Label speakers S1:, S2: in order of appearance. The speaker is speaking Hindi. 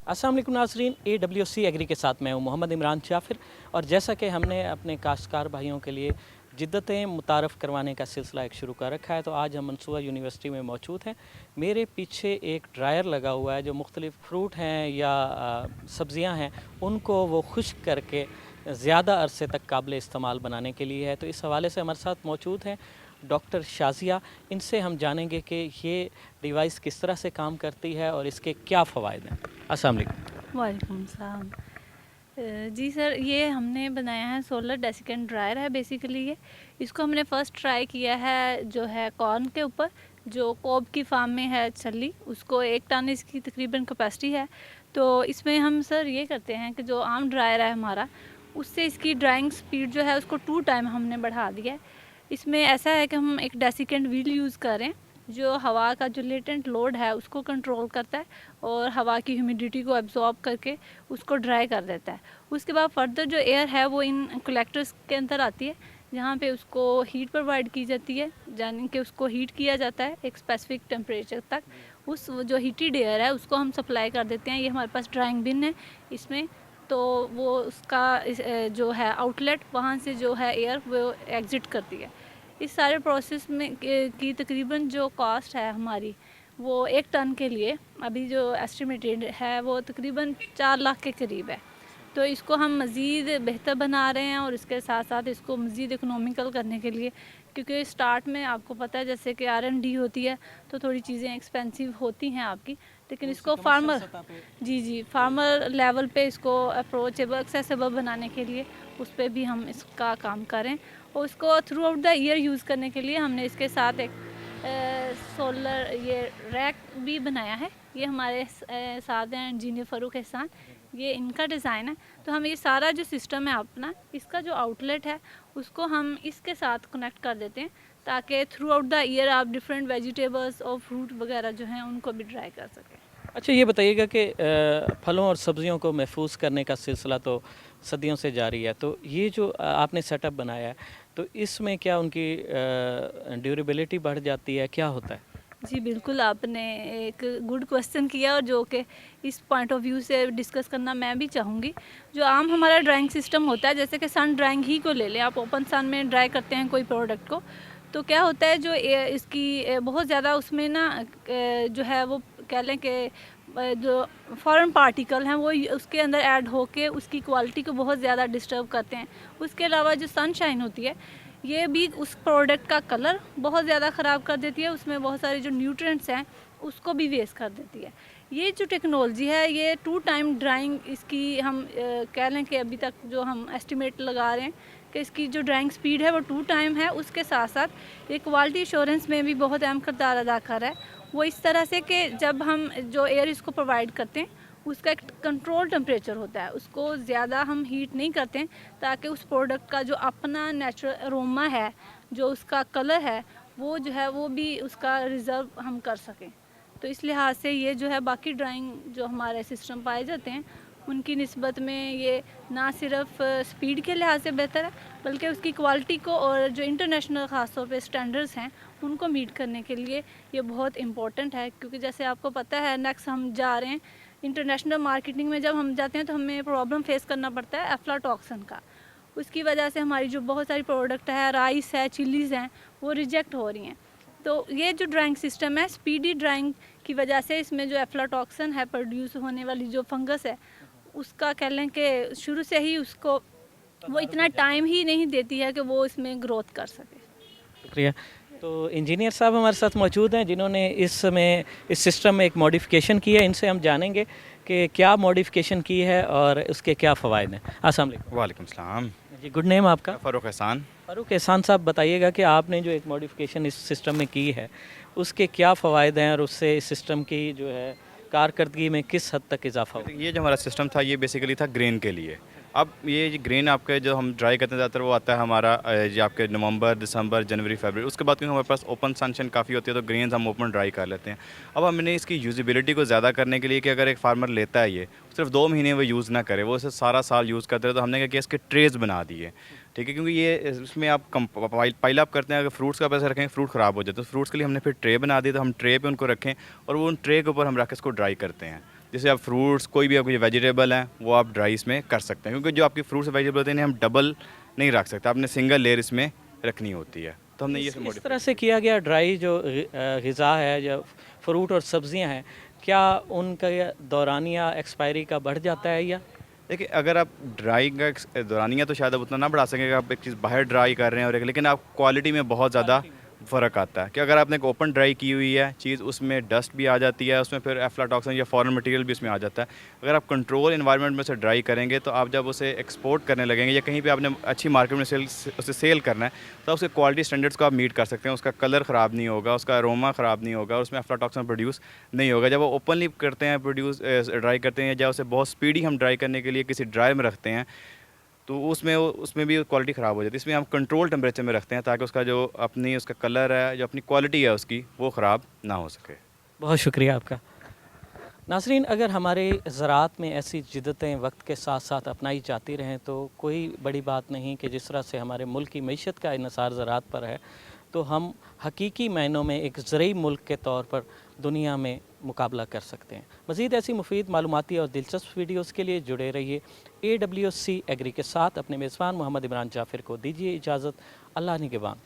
S1: अस्सलाम वालेकुम नाज़रीन, AWC एग्री के साथ मैं हूं मोहम्मद इमरान जाफ़िर। और जैसा कि हमने अपने काश्तकार भाइयों के लिए जिद्दतें मुतारफ़ करवाने का सिलसिला एक शुरू कर रखा है, तो आज हम मंसूरा यूनिवर्सिटी में मौजूद हैं। मेरे पीछे एक ड्रायर लगा हुआ है जो मुख्तलिफ़ फ्रूट हैं या सब्ज़ियाँ हैं, उनको वो खुश्क करके ज़्यादा अरसे तक काबिल इस्तेमाल बनाने के लिए है। तो इस हवाले से हमारे साथ मौजूद हैं डॉक्टर शाज़िया। इनसे हम जानेंगे कि ये डिवाइस किस तरह से काम करती है और इसके क्या फ़वाइद हैं। अस्सलाम वालेकुम।
S2: वालेकुम सलाम। जी सर, ये हमने बनाया है सोलर डेसिकेंट ड्रायर है बेसिकली ये। इसको हमने फ़र्स्ट ट्राई किया है जो है कॉर्न के ऊपर, जो कोब की फार्म में है छली, उसको 1 टन इसकी तकरीबन कैपेसिटी है। तो इसमें हम सर ये करते हैं कि जो आम ड्रायर है हमारा, उससे इसकी ड्राइंग स्पीड जो है उसको 2 टाइम हमने बढ़ा दिया है। इसमें ऐसा है कि हम एक डेसिकेंट व्हील यूज़ करें जो हवा का जो लेटेंट लोड है उसको कंट्रोल करता है और हवा की ह्यूमिडिटी को एब्जॉर्ब करके उसको ड्राई कर देता है। उसके बाद फर्दर जो एयर है वो इन कलेक्टर्स के अंदर आती है, जहाँ पे उसको हीट प्रोवाइड की जाती है, यानी कि उसको हीट किया जाता है एक स्पेसिफिक टेम्परेचर तक। उस जो हीटेड एयर है उसको हम सप्लाई कर देते हैं। ये हमारे पास ड्राइंग बिन है इसमें, तो वो उसका जो है आउटलेट, वहाँ से जो है एयर वो एग्ज़िट करती है। इस सारे प्रोसेस में की तकरीबन जो कॉस्ट है हमारी, वो 1 टन के लिए अभी जो एस्टिमेटेड है वो तकरीबन 4 लाख के करीब है। तो इसको हम मज़ीद बेहतर बना रहे हैं और इसके साथ साथ इसको मज़ीद इकोनॉमिकल करने के लिए, क्योंकि स्टार्ट में आपको पता है जैसे कि R&D होती है तो थोड़ी चीज़ें एक्सपेंसिव होती हैं आपकी, लेकिन इसको फार्मर लेवल पे इसको अप्रोचेबल एक्सेसिबल बनाने के लिए उस पर भी हम इसका काम करें। और उसको through out the year use करने के लिए हमने इसके साथ एक सोलर ये रैक भी बनाया है। ये हमारे साथ हैं इंजीनियर फ़ारूक एहसान, ये इनका डिज़ाइन है। तो हम ये सारा जो सिस्टम है अपना, इसका जो आउटलेट है उसको हम इसके साथ कनेक्ट कर देते हैं ताकि थ्रू आउट द ईयर आप डिफरेंट वेजिटेबल्स और फ्रूट वगैरह जो हैं उनको भी ड्राई कर सकें।
S1: अच्छा, ये बताइएगा कि फलों और सब्ज़ियों को महफूज करने का सिलसिला तो सदियों से जारी है, तो ये जो आपने सेटअप बनाया है, तो इसमें क्या उनकी ड्यूरेबिलिटी बढ़ जाती है, क्या होता है?
S2: जी बिल्कुल, आपने एक गुड क्वेश्चन किया और जो कि इस पॉइंट ऑफ व्यू से डिस्कस करना मैं भी चाहूँगी। जो आम हमारा ड्राइंग सिस्टम होता है, जैसे कि सन ड्राइंग ही को ले लें, आप ओपन सन में ड्राई करते हैं कोई प्रोडक्ट को, तो क्या होता है जो इसकी बहुत ज़्यादा उसमें ना जो है वो कह लें कि जो फॉरेन पार्टिकल हैं वो उसके अंदर ऐड होके उसकी क्वालिटी को बहुत ज़्यादा डिस्टर्ब करते हैं। उसके अलावा जो सनशाइन होती है, ये भी उस प्रोडक्ट का कलर बहुत ज़्यादा ख़राब कर देती है, उसमें बहुत सारे जो न्यूट्रिएंट्स हैं उसको भी वेस्ट कर देती है। ये जो टेक्नोलॉजी है, ये 2 टाइम ड्राइंग इसकी हम कह लें कि अभी तक जो हम एस्टिमेट लगा रहे हैं कि इसकी जो ड्राइंग स्पीड है वो 2 टाइम है। उसके साथ साथ ये क्वालिटी एश्योरेंस में भी बहुत अहम किरदार अदा कर रहा है। वो इस तरह से कि जब हम जो एयर इसको प्रोवाइड करते हैं उसका एक कंट्रोल टेम्परेचर होता है, उसको ज़्यादा हम हीट नहीं करते हैं ताकि उस प्रोडक्ट का जो अपना नेचुरल अरोमा है, जो उसका कलर है, वो जो है वो भी उसका रिज़र्व हम कर सकें। तो इस लिहाज से ये जो है बाकी ड्राइंग जो हमारे सिस्टम पाए जाते हैं उनकी निस्बत में ये ना सिर्फ स्पीड के लिहाज से बेहतर है, बल्कि उसकी क्वालिटी को और जो इंटरनेशनल ख़ास तौर पे स्टैंडर्ड्स हैं उनको मीट करने के लिए ये बहुत इम्पोर्टेंट है। क्योंकि जैसे आपको पता है नेक्स्ट हम जा रहे हैं इंटरनेशनल मार्केटिंग में, जब हम जाते हैं तो हमें प्रॉब्लम फेस करना पड़ता है एफ्लाटॉक्सिन का। उसकी वजह से हमारी जो बहुत सारी प्रोडक्ट है, राइस है, चिलीज़ हैं, वो रिजेक्ट हो रही हैं। तो ये जो ड्राइंग सिस्टम है, स्पीडी ड्राइंग की वजह से इसमें जो एफ्लाटॉक्सिन है, प्रोड्यूस होने वाली जो फंगस है, उसका कह लें कि शुरू से ही उसको वो इतना टाइम ही नहीं देती है कि वो इसमें ग्रोथ कर सके।
S1: शुक्रिया। तो इंजीनियर साहब हमारे साथ मौजूद हैं जिन्होंने इस सिस्टम में एक मॉडिफिकेशन की है। इनसे हम जानेंगे कि क्या मॉडिफिकेशन की है और उसके क्या फ़वाइद हैं। अस्सलाम वालेकुम।
S3: वालेकुम सलाम।
S1: जी, गुड नेम आपका?
S3: फ़ारूक एहसान।
S1: फ़ारूक एहसान साहब, बताइएगा कि आपने जो एक मॉडिफिकेशन इस सिस्टम में की है उसके क्या फ़वाइद हैं और उससे इस सिस्टम की जो है कारकर्दगी में किस हद तक इजाफा हो?
S3: ये जो हमारा सिस्टम था ये बेसिकली था ग्रेन के लिए। अब ये ग्रेन आपके जो हम ड्राई करते हैं ज़्यादातर वो आता है हमारा ये आपके नवंबर, दिसंबर, जनवरी, फरवरी। उसके बाद क्योंकि हमारे पास ओपन सनशाइन काफ़ी होती है तो ग्रेन्स हम ओपन ड्राई कर लेते हैं। अब हमने इसकी यूज़िबिलिटी को ज़्यादा करने के लिए कि अगर एक फार्मर लेता है ये सिर्फ 2 महीने वो यूज़ ना करे, वो इसे सारा साल यूज़ करते रहे, तो हमने क्या किया इसके ट्रेज़ बना दिए। ठीक है, क्योंकि ये इसमें आप पाइल अप करते हैं, अगर फ्रूट्स का पैसा रखेंगे फ्रूट ख़राब हो जाते हैं, तो फ्रूट्स के लिए हमने फिर ट्रे बना दी, तो हम ट्रे पे उनको रखें और वो उन ट्रे के ऊपर हम रख के इसको ड्राई करते हैं। जैसे आप फ्रूट्स कोई भी आपके वेजिटेबल हैं वो आप ड्राई इसमें कर सकते हैं, क्योंकि जो आपकी फ्रूट्स और वेजिटेबल होते हैं इन्हें हम डबल नहीं रख सकते, आपने सिंगल लेयर इसमें रखनी होती है। तो हमने ये
S1: इस तरह से किया गया ड्राई जो ग़िज़ा है, जो फ्रूट और सब्जियां हैं, क्या उनका दौरानिया एक्सपायरी का बढ़ जाता है या?
S3: देखिए, अगर आप ड्राई का दौरानिया तो शायद आप उतना ना बढ़ा सकेंगे, आप एक चीज़ बाहर ड्राई कर रहे हैं और एक, लेकिन आप क्वालिटी में बहुत ज़्यादा फ़र्क आता है कि अगर आपने एक ओपन ड्राई की हुई है चीज़, उसमें डस्ट भी आ जाती है, उसमें फिर एफ्लाटॉक्सिन या फॉरेन मटेरियल भी उसमें आ जाता है। अगर आप कंट्रोल एनवायरनमेंट में से ड्राई करेंगे तो आप जब उसे एक्सपोर्ट करने लगेंगे या कहीं पे आपने अच्छी मार्केट में उसे सेल करना है, तो उसके क्वालिटी स्टैंडर्ड्स को आप मीट कर सकते हैं। उसका कलर ख़राब नहीं होगा, उसका अरोमा ख़राब नहीं होगा, उसमें एफ्लाटॉक्सिन प्रोड्यूस नहीं होगा। जब वो ओपनली करते हैं ड्राई करते हैं या उसे बहुत स्पीडी हम ड्राई करने के लिए किसी ड्रायर में रखते हैं, तो उसमें भी क्वालिटी ख़राब हो जाती है। इसमें हम कंट्रोल टेम्परेचर में रखते हैं ताकि उसका जो उसका कलर है, जो अपनी क्वालिटी है उसकी, वो ख़राब ना हो सके।
S1: बहुत शुक्रिया आपका। नाज़रीन, अगर हमारे ज़राअत में ऐसी जिद्दतें वक्त के साथ साथ अपनाई जाती रहें तो कोई बड़ी बात नहीं कि जिस तरह से हमारे मुल्क की मईशत का इन्हिसार ज़राअत पर है, तो हम हकीकी मायनों में एक ज़रई मुल्क के तौर पर दुनिया में मुकाबला कर सकते हैं। मज़ीद ऐसी मुफीद मालूमाती और दिलचस्प वीडियोज़ के लिए जुड़े रहिए AWC एग्री के साथ। अपने मेज़बान मोहम्मद इमरान जाफ़िर को दीजिए इजाज़त। अल्लाह निगहबान।